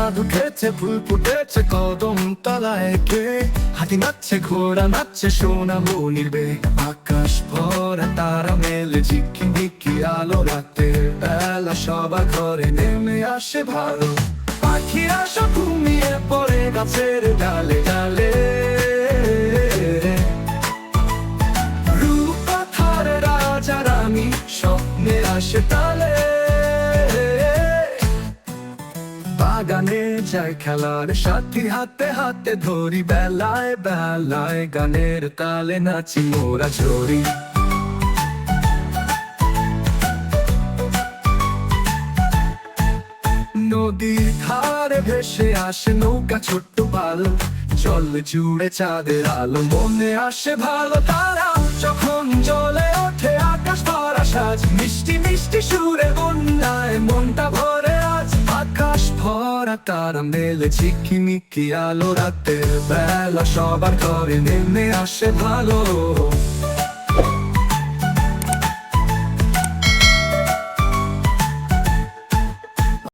চাঁদ উঠেছে, ফুল ফুটেছে কদম তলায়, কে হাতি নাচছে, ঘোড়া নাচছে, সোনা মনির বেগ। আকাশ ভরা তারা মেলে, ঝিকিমিকি আলো, রাতের বেলা সবার ঘরে নেমে আসে ভালো। পাখিরা সব ঘুমিয়ে পড়ে গাছের ডালে ডালে, রূপকথার রাজা রানী স্বপ্নে আসে তালে। বাগানে যাই খেলার সাথী, হাতে হাতে ধরি, বেলায় বেলায় গানের তালে নাচি মোরা ঝরি। নদীর ধারে ভেসে আসে নৌকা ছোট্ট পাল, জল জুড়ে চাঁদের আলো, মনে আসে ভালো তারা যখন জলে ওঠে আকাশ ভরা সাজ। মিষ্টি মিষ্টি সুরে বন্যায় মনটা ভরে আজ, আকাশ ভরা তারা মেলে, ঝিকিমিকি আলো, রাতের বেলা সবার ঘরে নেমে আসে ভালো।